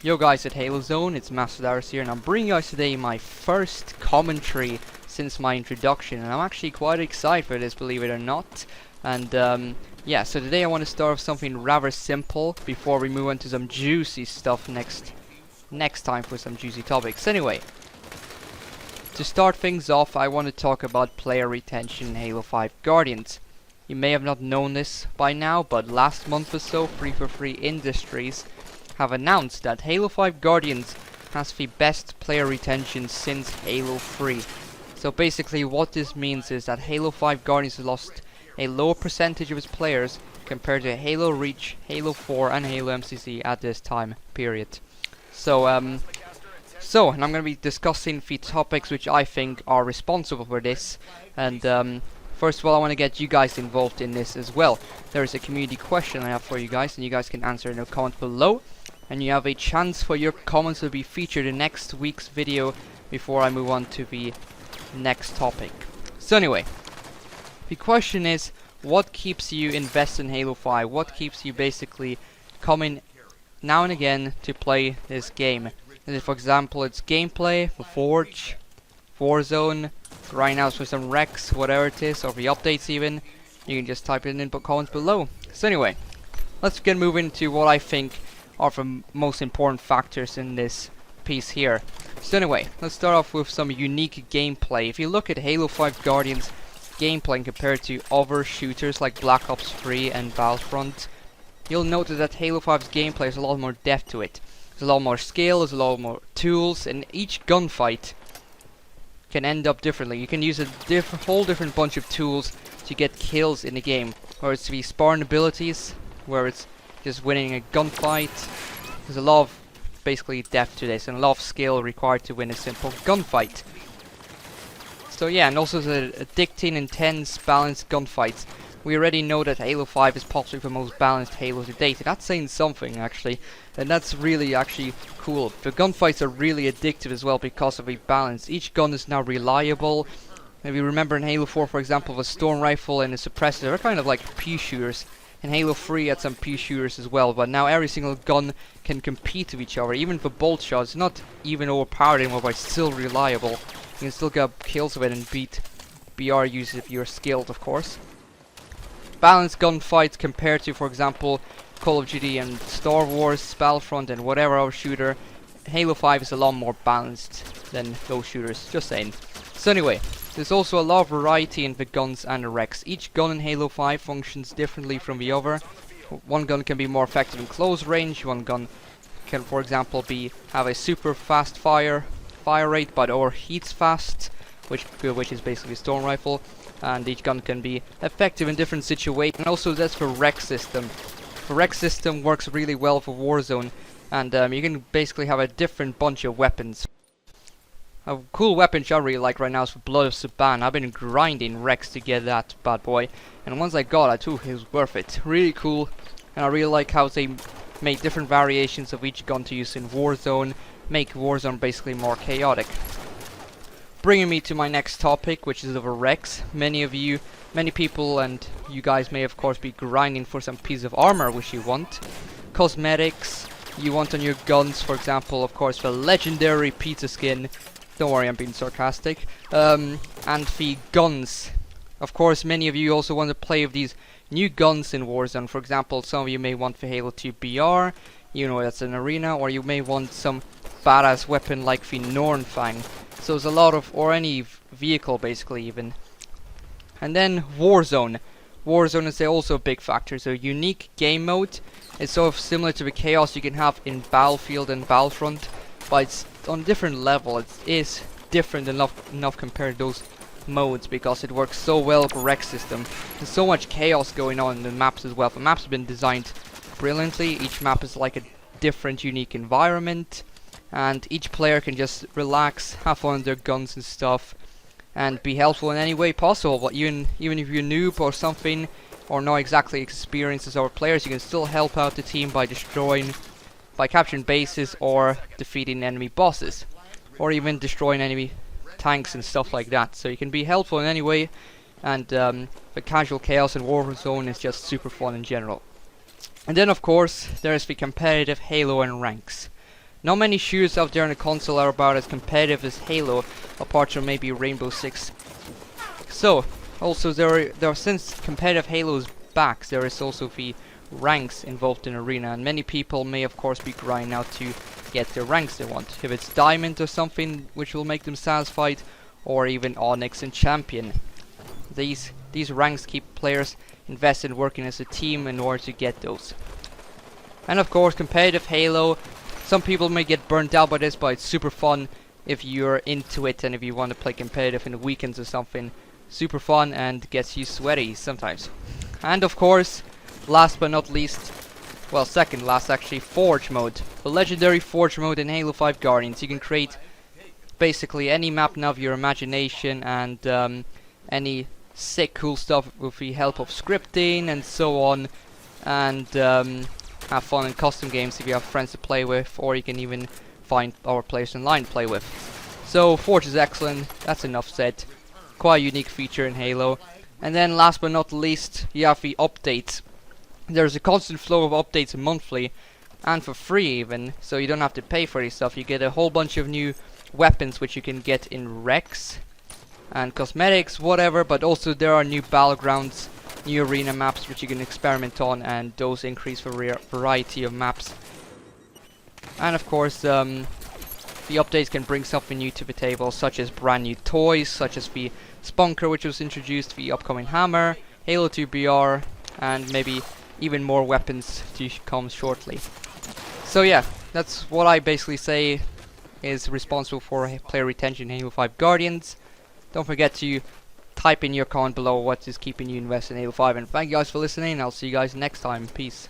Yo guys at Halo Zone, it's MasterDavros here, and I'm bringing you guys today my first commentary since my introduction, and I'm actually quite excited for this, believe it or not. And yeah, so today I want to start with something rather simple before we move on to some juicy stuff next time for some juicy topics. Anyway, to start things off, I want to talk about player retention in Halo 5 Guardians. You may have not known this by now, but last month or so, Free for Free Industries have announced that Halo 5 Guardians has the best player retention since Halo 3. So basically what this means is that Halo 5 Guardians has lost a lower percentage of its players compared to Halo Reach, Halo 4 and Halo MCC at this time period. So and I'm going to be discussing the topics which I think are responsible for this, and first of all I want to get you guys involved in this as well. There is a community question I have for you guys, and you guys can answer in the comment below. And you have a chance for your comments to be featured in next week's video before I move on to the next topic. So anyway, the question is, what keeps you invested in Halo 5? What keeps you basically coming now and again to play this game? And if, for example, it's gameplay, the Forge, Warzone, grinding out for some wrecks, whatever it is, or the updates even, you can just type it in the comments below. So anyway, let's get moving to what I think are the most important factors in this piece here. So anyway, let's start off with some unique gameplay. If you look at Halo 5 Guardians gameplay compared to other shooters like Black Ops 3 and Battlefront, you'll notice that Halo 5's gameplay has a lot more depth to it. There's a lot more skill, there's a lot more tools, and each gunfight can end up differently. You can use a whole different bunch of tools to get kills in the game, where it's the spawn abilities, where it's just winning a gunfight. There's a lot of basically depth to this and a lot of skill required to win a simple gunfight. So yeah, and also the addicting, intense, balanced gunfights. We already know that Halo 5 is possibly the most balanced Halo to date, and that's saying something actually, and that's really actually cool. The gunfights are really addictive as well because of the balance. Each gun is now reliable. If you remember in Halo 4, for example, the Storm Rifle and the Suppressor are kind of like pea shooters. In Halo 3 had some pea shooters as well, but now every single gun can compete with each other. Even for bolt shots, not even overpowered anymore, but still reliable. You can still get kills with it and beat BR users if you're skilled, of course. Balanced gunfights compared to, for example, Call of Duty and Star Wars, Battlefront and whatever other shooter. Halo 5 is a lot more balanced than those shooters, just saying. So anyway, there's also a lot of variety in the guns and the wrecks. Each gun in Halo 5 functions differently from the other. One gun can be more effective in close range, one gun can, for example, have a super fast fire rate but overheats fast, which is basically a Storm Rifle, and each gun can be effective in different situations. And also that's the wreck system. The wreck system works really well for Warzone, and you can basically have a different bunch of weapons. A cool weapon I really like right now is the Blood of Saban. I've been grinding wrecks to get that bad boy, and once I got it too, it was worth it. Really cool, and I really like how they make different variations of each gun to use in Warzone, make Warzone basically more chaotic. Bringing me to my next topic, which is over wrecks. Many people and you guys may of course be grinding for some piece of armor which you want. Cosmetics you want on your guns, for example, of course, the legendary pizza skin. Don't worry, I'm being sarcastic. And the guns. Of course, many of you also want to play with these new guns in Warzone. For example, some of you may want the Halo 2 BR, you know that's an arena, or you may want some badass weapon like the Nornfang. So there's a lot of, or any vehicle basically even. And then Warzone. Warzone is also a big factor. So unique game mode. It's sort of similar to the chaos you can have in Battlefield and Battlefront, but it's on a different level. It is different enough compared to those modes because it works so well with the wreck system. There's so much chaos going on in the maps as well. The maps have been designed brilliantly. Each map is like a different unique environment, and each player can just relax, have fun with their guns and stuff, and be helpful in any way possible. But even if you're a noob or something, or not exactly experienced as our players, you can still help out the team by capturing bases or defeating enemy bosses, or even destroying enemy tanks and stuff like that. So you can be helpful in any way, and the casual chaos in Warzone is just super fun in general. And then of course there's the competitive Halo and ranks. Not many shooters out there on the console are about as competitive as Halo, apart from maybe Rainbow Six. So, also since competitive Halo is back, there is also the ranks involved in Arena, and many people may of course be grinding out to get the ranks they want. If it's Diamond or something which will make them satisfied, or even Onyx and Champion. These ranks keep players invested in working as a team in order to get those. And of course, competitive Halo, some people may get burnt out by this, but it's super fun if you're into it and if you want to play competitive in the weekends or something. Super fun and gets you sweaty sometimes. And of course, last but not least, well, second last actually, Forge mode. The legendary Forge mode in Halo 5 Guardians. You can create basically any map now of your imagination, and any sick cool stuff with the help of scripting and so on, and have fun in custom games if you have friends to play with, or you can even find our players online to play with. So Forge is excellent, that's enough said. Quite a unique feature in Halo. And then last but not least, you have the updates. There's a constant flow of updates monthly, and for free even, so you don't have to pay for this stuff. You get a whole bunch of new weapons which you can get in Rex and cosmetics, whatever, but also there are new battlegrounds, new arena maps which you can experiment on, and those increase the variety of maps. And of course, the updates can bring something new to the table, such as brand new toys, such as the Spunker which was introduced, the upcoming hammer, Halo 2 BR, and maybe even more weapons to come shortly. So yeah, that's what I basically say is responsible for player retention in Halo 5 Guardians. Don't forget to type in your comment below what is keeping you invested in Halo 5, and thank you guys for listening. I'll see you guys next time. Peace.